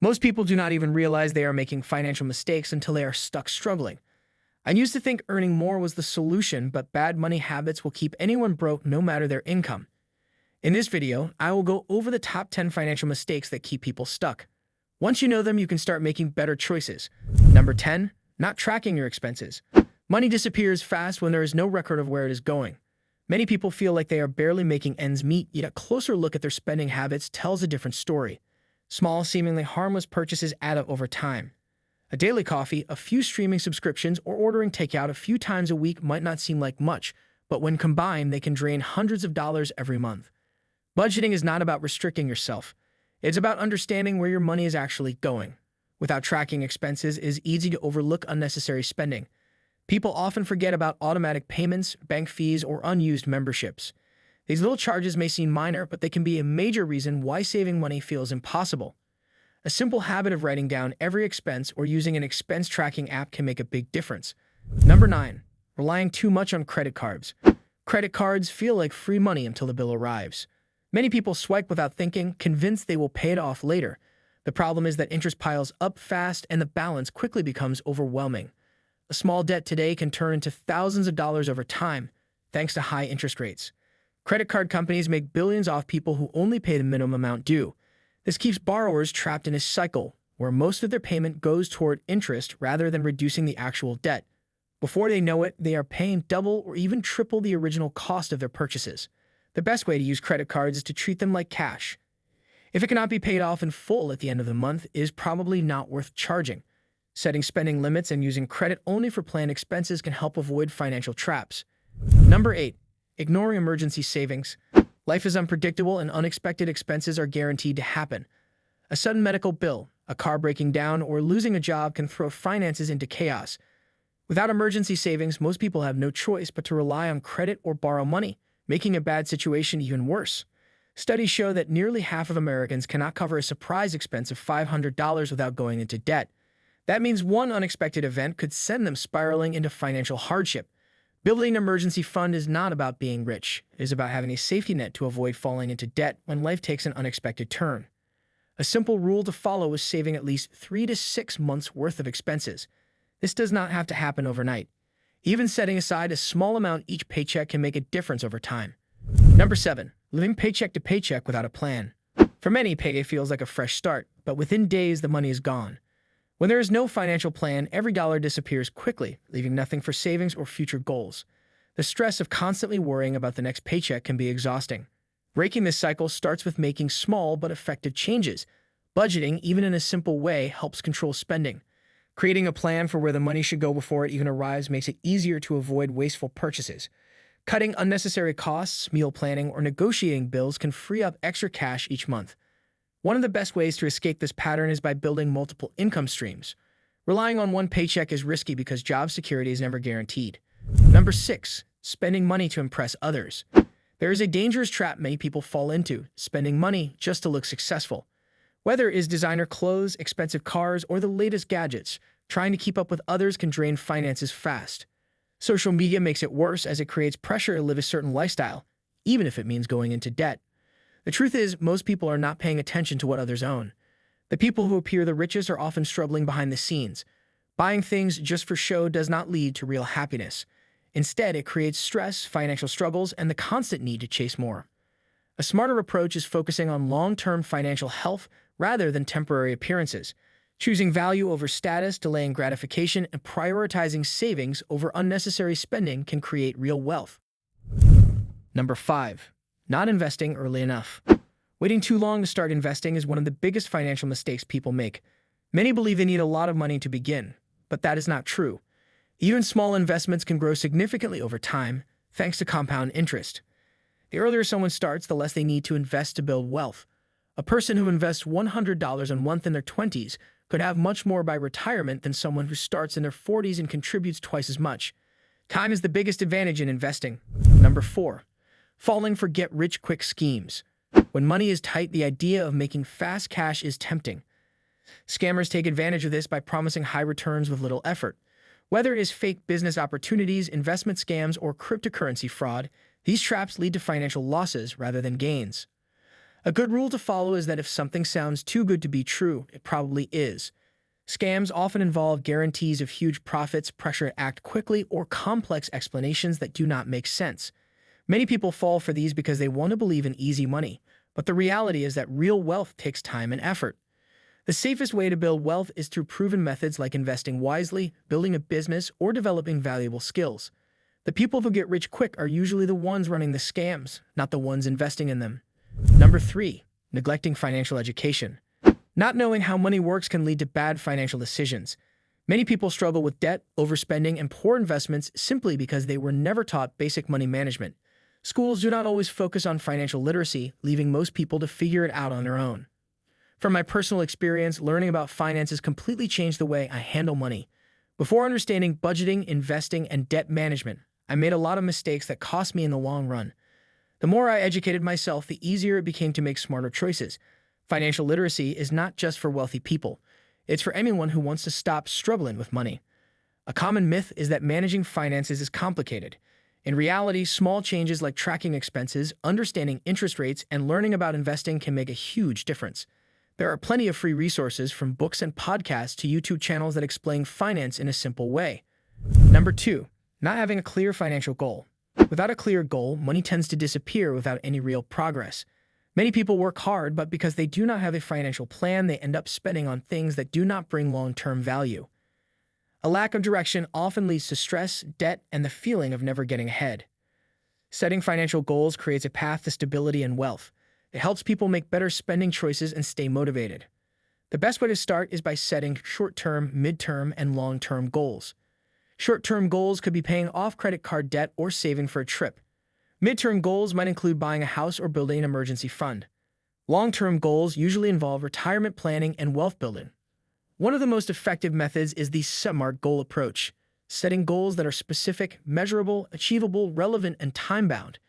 Most people do not even realize they are making financial mistakes until they are stuck struggling. I used to think earning more was the solution, but bad money habits will keep anyone broke no matter their income. In this video, I will go over the top 10 financial mistakes that keep people stuck. Once you know them, you can start making better choices. Number 10, not tracking your expenses. Money disappears fast when there is no record of where it is going. Many people feel like they are barely making ends meet, yet a closer look at their spending habits tells a different story. Small, seemingly harmless purchases add up over time. A daily coffee, a few streaming subscriptions, or ordering takeout a few times a week might not seem like much, but when combined, they can drain hundreds of dollars every month. Budgeting is not about restricting yourself. It's about understanding where your money is actually going. Without tracking expenses, it is easy to overlook unnecessary spending. People often forget about automatic payments, bank fees, or unused memberships. These little charges may seem minor, but they can be a major reason why saving money feels impossible. A simple habit of writing down every expense or using an expense tracking app can make a big difference. Number 9, relying too much on credit cards. Credit cards feel like free money until the bill arrives. Many people swipe without thinking, convinced they will pay it off later. The problem is that interest piles up fast and the balance quickly becomes overwhelming. A small debt today can turn into thousands of dollars over time, thanks to high interest rates. Credit card companies make billions off people who only pay the minimum amount due. This keeps borrowers trapped in a cycle where most of their payment goes toward interest rather than reducing the actual debt. Before they know it, they are paying double or even triple the original cost of their purchases. The best way to use credit cards is to treat them like cash. If it cannot be paid off in full at the end of the month, it is probably not worth charging. Setting spending limits and using credit only for planned expenses can help avoid financial traps. Number 8, ignoring emergency savings. Life is unpredictable and unexpected expenses are guaranteed to happen. A sudden medical bill, a car breaking down, or losing a job can throw finances into chaos. Without emergency savings, most people have no choice but to rely on credit or borrow money, making a bad situation even worse. Studies show that nearly half of Americans cannot cover a surprise expense of $500 without going into debt. That means one unexpected event could send them spiraling into financial hardship. Building an emergency fund is not about being rich. It is about having a safety net to avoid falling into debt when life takes an unexpected turn. A simple rule to follow is saving at least 3 to 6 months' worth of expenses. This does not have to happen overnight. Even setting aside a small amount each paycheck can make a difference over time. Number 7, living paycheck to paycheck without a plan. For many, payday feels like a fresh start, but within days the money is gone. When there is no financial plan, every dollar disappears quickly, leaving nothing for savings or future goals. The stress of constantly worrying about the next paycheck can be exhausting. Breaking this cycle starts with making small but effective changes. Budgeting, even in a simple way, helps control spending. Creating a plan for where the money should go before it even arrives makes it easier to avoid wasteful purchases. Cutting unnecessary costs, meal planning, or negotiating bills can free up extra cash each month. One of the best ways to escape this pattern is by building multiple income streams. Relying on one paycheck is risky because job security is never guaranteed. Number 6, spending money to impress others. There is a dangerous trap many people fall into, spending money just to look successful. Whether it is designer clothes, expensive cars, or the latest gadgets, trying to keep up with others can drain finances fast. Social media makes it worse as it creates pressure to live a certain lifestyle, even if it means going into debt. The truth is, most people are not paying attention to what others own. The people who appear the richest are often struggling behind the scenes. Buying things just for show does not lead to real happiness. Instead, it creates stress, financial struggles, and the constant need to chase more. A smarter approach is focusing on long-term financial health rather than temporary appearances. Choosing value over status, delaying gratification, and prioritizing savings over unnecessary spending can create real wealth. Number 5, not investing early enough. Waiting too long to start investing is one of the biggest financial mistakes people make. Many believe they need a lot of money to begin, but that is not true. Even small investments can grow significantly over time, thanks to compound interest. The earlier someone starts, the less they need to invest to build wealth. A person who invests $100 a month in their 20s could have much more by retirement than someone who starts in their 40s and contributes twice as much. Time is the biggest advantage in investing. Number 4, falling for get-rich-quick schemes. When money is tight, the idea of making fast cash is tempting. Scammers take advantage of this by promising high returns with little effort. Whether it is fake business opportunities, investment scams, or cryptocurrency fraud, these traps lead to financial losses rather than gains. A good rule to follow is that if something sounds too good to be true, it probably is. Scams often involve guarantees of huge profits, pressure to act quickly, or complex explanations that do not make sense. Many people fall for these because they want to believe in easy money, but the reality is that real wealth takes time and effort. The safest way to build wealth is through proven methods like investing wisely, building a business, or developing valuable skills. The people who get rich quick are usually the ones running the scams, not the ones investing in them. Number 3. Neglecting financial education. Not knowing how money works can lead to bad financial decisions. Many people struggle with debt, overspending, and poor investments simply because they were never taught basic money management. Schools do not always focus on financial literacy, leaving most people to figure it out on their own. From my personal experience, learning about finances completely changed the way I handle money. Before understanding budgeting, investing, and debt management, I made a lot of mistakes that cost me in the long run. The more I educated myself, the easier it became to make smarter choices. Financial literacy is not just for wealthy people. It's for anyone who wants to stop struggling with money. A common myth is that managing finances is complicated. In reality, small changes like tracking expenses, understanding interest rates, and learning about investing can make a huge difference. There are plenty of free resources from books and podcasts to YouTube channels that explain finance in a simple way. Number 2. Not having a clear financial goal. Without a clear goal, money tends to disappear without any real progress. Many people work hard, but because they do not have a financial plan, they end up spending on things that do not bring long-term value. A lack of direction often leads to stress, debt, and the feeling of never getting ahead. Setting financial goals creates a path to stability and wealth. It helps people make better spending choices and stay motivated. The best way to start is by setting short-term, mid-term, and long-term goals. Short-term goals could be paying off credit card debt or saving for a trip. Mid-term goals might include buying a house or building an emergency fund. Long-term goals usually involve retirement planning and wealth building. One of the most effective methods is the SMART goal approach, setting goals that are specific, measurable, achievable, relevant, and time-bound.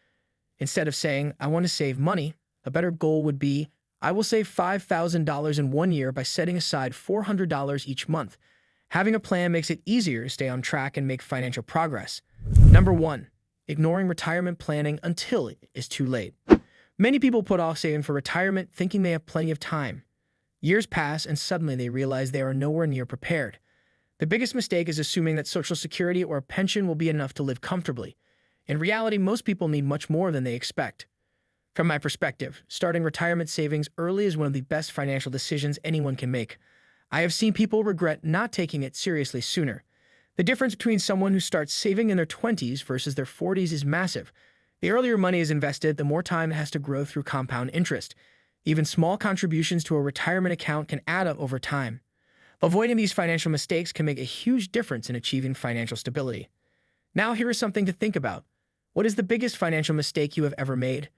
Instead of saying, "I want to save money," a better goal would be, "I will save $5,000 in 1 year by setting aside $400 each month." Having a plan makes it easier to stay on track and make financial progress. Number 1. Ignoring retirement planning until it is too late. Many people put off saving for retirement thinking they have plenty of time. Years pass and suddenly they realize they are nowhere near prepared. The biggest mistake is assuming that Social Security or a pension will be enough to live comfortably. In reality, most people need much more than they expect. From my perspective, starting retirement savings early is one of the best financial decisions anyone can make. I have seen people regret not taking it seriously sooner. The difference between someone who starts saving in their 20s versus their 40s is massive. The earlier money is invested, the more time it has to grow through compound interest. Even small contributions to a retirement account can add up over time. Avoiding these financial mistakes can make a huge difference in achieving financial stability. Now, here is something to think about. What is the biggest financial mistake you have ever made?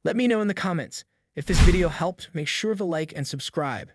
Let me know in the comments. If this video helped, make sure to like and subscribe.